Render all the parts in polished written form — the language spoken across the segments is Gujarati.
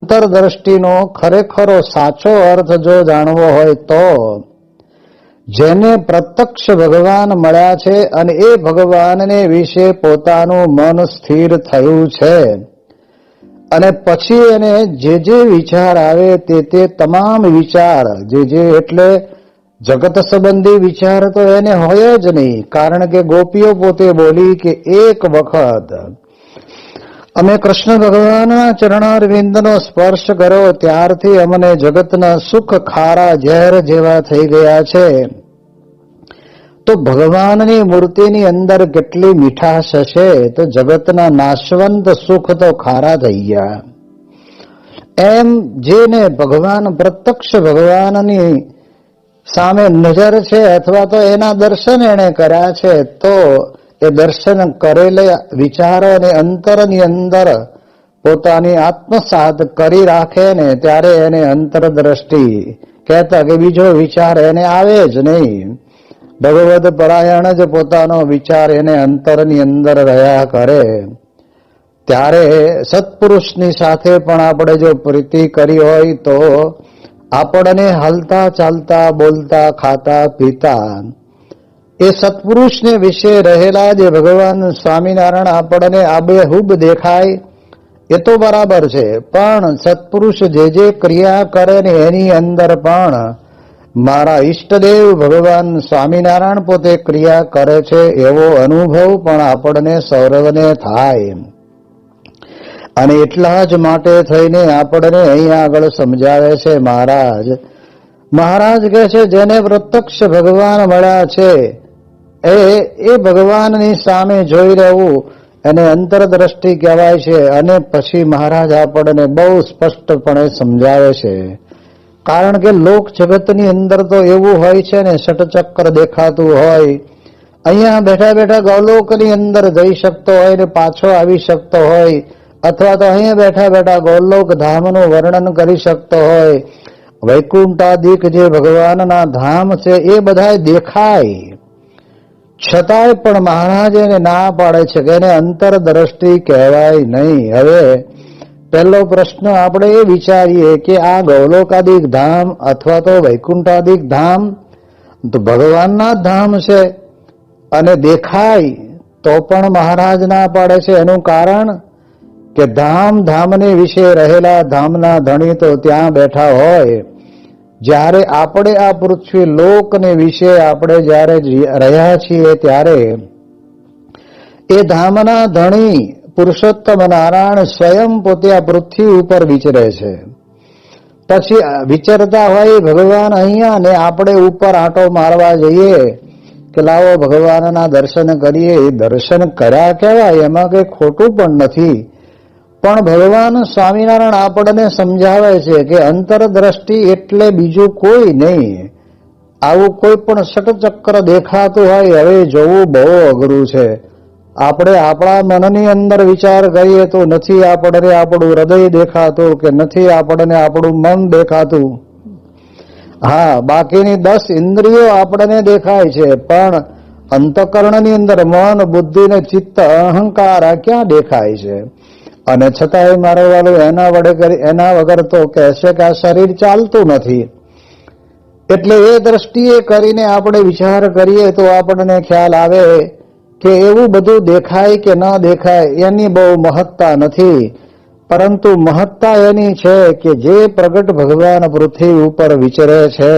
અંતરદ્રષ્ટિનો ખરેખરો સાચો અર્થ જો જાણવો હોય તો જેને પ્રત્યક્ષ ભગવાન મળ્યા છે અને એ ભગવાનને વિશે પોતાનું મન સ્થિર થયું છે અને પછી એને જે વિચાર આવે તે તમામ વિચાર જે એટલે જગત સંબંધી વિચાર તો એને હોય જ નહીં, કારણ કે ગોપીઓ પોતે બોલી કે એક વખત અમે કૃષ્ણ ભગવાનના ચરણારવિંદનો સ્પર્શ કર્યો ત્યારથી અમને જગતના સુખ ખારા ઝેર જેવા થઈ ગયા છે. તો ભગવાનની મૂર્તિની અંદર કેટલી મીઠાશ હશે, તો જગતના નાશવંત સુખ તો ખારા થઈ ગયા. એમ જેને ભગવાન પ્રત્યક્ષ ભગવાનની સામે નજર છે અથવા તો એના દર્શન એને કર્યા છે, તો એ દર્શન કરેલા વિચારોને અંતરની અંદર પોતાની આત્મસાત કરી રાખે ને ત્યારે એને અંતરદ્રષ્ટિ કહેતા કે બીજો વિચાર એને આવે જ નહીં. ભગવદ પરાયણ જ પોતાનો વિચાર એને અંતરની અંદર રહ્યા કરે. ત્યારે સત્પુરુષની સાથે પણ આપણે જો પ્રીતિ કરી હોય તો આપણને હલતા ચાલતા બોલતા ખાતા પીતા એ સત્પુરુષને વિશે રહેલા જે ભગવાન સ્વામિનારાયણ આપણને આબેહૂબ દેખાય એ તો બરાબર છે, પણ સત્પુરુષ જે ક્રિયા કરે ને એની અંદર પણ મારા ઈષ્ટદેવ ભગવાન સ્વામિનારાયણ પોતે ક્રિયા કરે છે એવો અનુભવ પણ આપણને સૌરવને થાય. અને એટલા જ માટે થઈને આપણને અહીં આગળ સમજાવે છે મહારાજ કહે છે જેને પ્રત્યક્ષ ભગવાન મળ્યા છે એ ભગવાનની સામે જોઈ રહેવું એને અંતરદ્રષ્ટિ કહેવાય છે. અને પછી મહારાજ આપણને બહુ સ્પષ્ટપણે સમજાવે છે, કારણ કે લોક જગતની અંદર તો એવું હોય છે ને, ષટચક્ર દેખાતું હોય, અહીંયા બેઠા બેઠા ગૌલોકની અંદર જઈ શકતો હોય ને પાછો આવી શકતો હોય, અથવા તો અહીંયા બેઠા બેઠા ગૌલોક ધામનું વર્ણન કરી શકતો હોય, વૈકુંઠાદિક જે ભગવાનના ધામ છે એ બધા દેખાય, છતાંય પણ મહારાજ એને ના પાડે છે કે એને અંતરદ્રષ્ટિ કહેવાય નહીં. હવે પહેલો પ્રશ્ન આપણે એ વિચારીએ કે આ ગૌલોકાદિક ધામ અથવા તો વૈકુંઠાદિક ધામ તો ભગવાનના ધામ છે અને દેખાય તો પણ મહારાજ ના પાડે છે. એનું કારણ કે ધામને વિશે રહેલા ધામના ધણી તો ત્યાં બેઠા હોય, જ્યારે આપણે આ પૃથ્વી લોકને વિશે આપણે જ્યારે રહ્યા છીએ ત્યારે એ ધામના ધણી પુરુષોત્તમ નારાયણ સ્વયં પોતે આ પૃથ્વી ઉપર વિચરે છે. પછી વિચરતા હોય ભગવાન અહીંયા ને આપણે ઉપર આંટો મારવા જઈએ કે લાવો ભગવાનના દર્શન કરીએ. એ દર્શન કર્યા કહેવાય, એમાં કંઈ ખોટું પણ નથી, પણ ભગવાન સ્વામિનારાયણ આપણને સમજાવે છે કે અંતરદ્રષ્ટિ એટલે બીજું કોઈ નહીં. આવું કોઈ પણ ષટચક્ર દેખાતું હોય હવે જોવું બહુ અઘરું છે. આપણે આપણા મનની અંદર વિચાર કરીએ તો નથી આપણને આપણું હૃદય દેખાતું કે નથી આપણને આપણું મન દેખાતું. હા, બાકીની 10 ઇન્દ્રિયો આપણને દેખાય છે, પણ અંતઃકરણની અંદર મન, બુદ્ધિ ને ચિત્ત, અહંકાર આ ક્યાં દેખાય છે? અને છતાંય મારો વાળું એના વગર તો કહેશે કે આ શરીર ચાલતું નથી. એટલે એ દ્રષ્ટિએ કરીને આપણે વિચાર કરીએ તો આપણને ખ્યાલ આવે કે એવું બધું દેખાય કે ન દેખાય એની બહુ મહત્તા નથી, પરંતુ મહત્તા એની છે કે જે પ્રગટ ભગવાન પૃથ્વી ઉપર વિચરે છે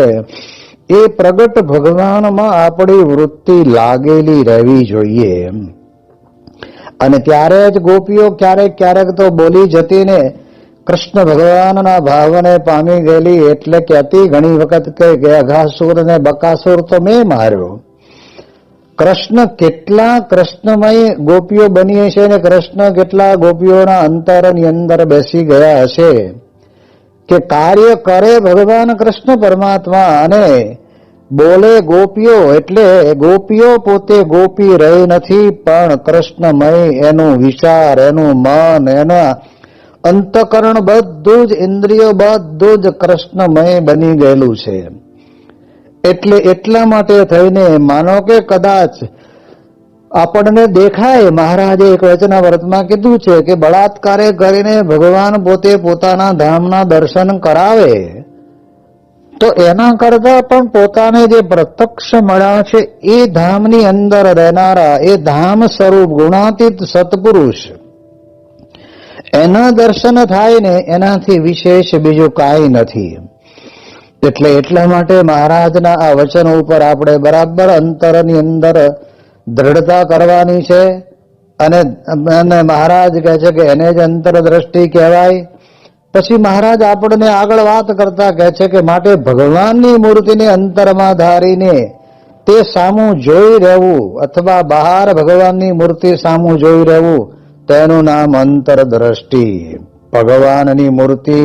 એ પ્રગટ ભગવાનમાં આપણી વૃત્તિ લાગેલી રહેવી જોઈએ. અને ત્યારે જ ગોપીઓ ક્યારેક તો બોલી જતી ને કૃષ્ણ ભગવાનના ભાવને પામી ગયેલી, એટલે કહેતી ઘણી વખત કે અઘાસુર ને બકાસુર તો મેં માર્યો. કૃષ્ણ કેટલા કૃષ્ણમય ગોપીઓ બની હશે ને કૃષ્ણ કેટલા ગોપીઓના અંતરની અંદર બેસી ગયા હશે કે કાર્ય કરે ભગવાન કૃષ્ણ પરમાત્મા અને બોલે ગોપીઓ. એટલે ગોપીઓ પોતે ગોપી રહી નથી, પણ કૃષ્ણમય એનું વિચાર, એનું મન, એના અંતઃકરણ બધું જ ઇન્દ્રિયો બધું જ કૃષ્ણમય બની ગયેલું છે. એટલે એટલા માટે થઈને માનો કે કદાચ આપણને દેખાય. મહારાજે એક વચનાવ્રતમાં કીધું છે કે બળાત્કારે કરીને ભગવાન પોતે પોતાના ધામના દર્શન કરાવે તો એના કરતા પણ પોતાને જે પ્રત્યક્ષ મળ્યા છે એ ધામની અંદર રહેનારા એ ધામ સ્વરૂપ ગુણાતીત સત્પુરુષ એના દર્શન થાય ને એનાથી વિશેષ બીજું કાંઈ નથી. એટલે એટલા માટે મહારાજના આ વચન ઉપર આપણે બરાબર અંતરની અંદર દ્રઢતા કરવાની છે. અને મહારાજ કહે છે કે એને જ અંતરદ્રષ્ટિ કહેવાય. પછી મહારાજ આપણને આગળ વાત કરતા કહે છે કે માટે ભગવાનની મૂર્તિને અંતરમાં ધારીને તે સામું જોઈ રહેવું અથવા બહાર ભગવાનની મૂર્તિ સામું જોઈ રહેવું તેનું નામ અંતરદ્રષ્ટિ. ભગવાનની મૂર્તિ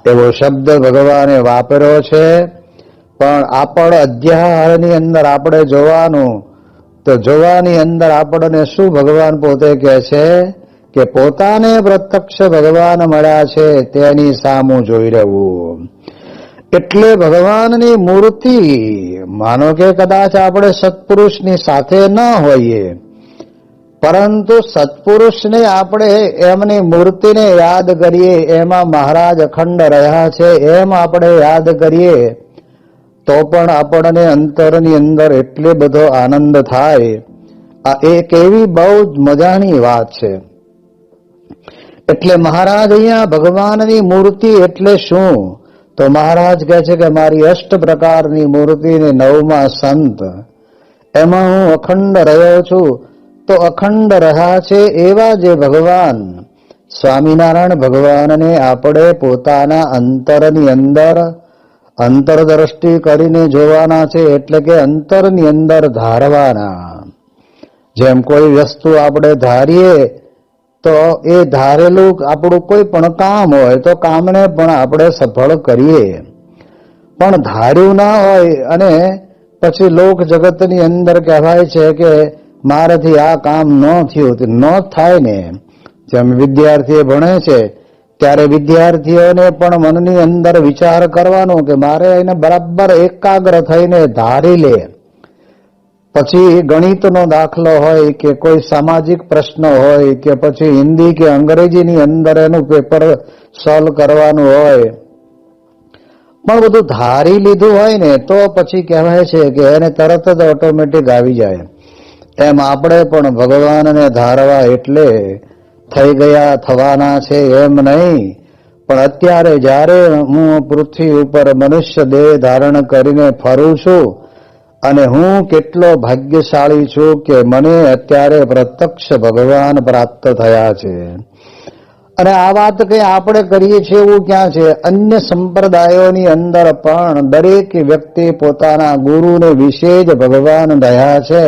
એવો શબ્દ ભગવાને વાપર્યો છે, પણ આપણ અધ્યાયની અંદર આપણે જોવાનું તો જોવાની અંદર આપણને શું ભગવાન પોતે કહે છે કે પોતાને પ્રત્યક્ષ ભગવાન મળ્યા છે તેની સામું જોઈ રહેવું. એટલે ભગવાનની મૂર્તિ માનો કે કદાચ આપણે સત્પુરુષની સાથે ન હોઈએ, પરંતુ સત્પુરુષને આપણે એમની મૂર્તિને યાદ કરીએ, એમાં મહારાજ અખંડ રહ્યા છે એમ આપણે યાદ કરીએ તો પણ આપણને અંતરની અંદર એટલે બધો આનંદ થાય. આ એક એવી બહુ જ મજાની વાત છે. એટલે મહારાજ અહીંયા ભગવાનની મૂર્તિ એટલે શું? તો મહારાજ કહે છે કે મારી 8 પ્રકારની મૂર્તિને 9મા સંત એમાં હું અખંડ રહ્યો છું. તો અખંડ રહ્યા છે એવા જે ભગવાન સ્વામિનારાયણ ભગવાનને આપણે પોતાના અંતરની અંદર અંતરદ્રષ્ટિ કરીને જોવાના છે. એટલે કે અંતરની અંદર ધારવાના. જેમ કોઈ વસ્તુ આપણે ધારીએ તો એ ધારેલું આપણું કોઈ પણ કામ હોય તો કામને પણ આપણે સફળ કરીએ, પણ ધાર્યું ના હોય અને પછી લોક જગતની અંદર કહેવાય છે કે મારાથી આ કામ ન થયું, ન થાય ને. જેમ વિદ્યાર્થીઓ ભણે છે ત્યારે વિદ્યાર્થીઓને પણ મનની અંદર વિચાર કરવાનો કે મારે એને બરાબર એકાગ્ર થઈને ધારી લે. પછી ગણિતનો દાખલો હોય કે કોઈ સામાજિક પ્રશ્ન હોય કે પછી હિન્દી કે અંગ્રેજીની અંદર એનું પેપર સોલ્વ કરવાનું હોય, પણ બધું ધારી લીધું હોય ને તો પછી કહેવાય છે કે એને તરત જ ઓટોમેટિક આવી જાય. એમ આપણે પણ ભગવાનને ધારવા એટલે થઈ ગયા થવાના છે એમ નહીં. પણ અત્યારે જ્યારે હું પૃથ્વી ઉપર મનુષ્ય દેહ ધારણ કરીને ફરું છું અને હું કેટલો ભાગ્યશાળી છું કે મને અત્યારે પ્રત્યક્ષ ભગવાન પ્રાપ્ત થયા છે. અને આ વાત કંઈ આપણે કરીએ છીએ એવું ક્યાં છે? અન્ય સંપ્રદાયોની અંદર પણ દરેક વ્યક્તિ પોતાના ગુરુને વિશે જ ભગવાન રહ્યા છે.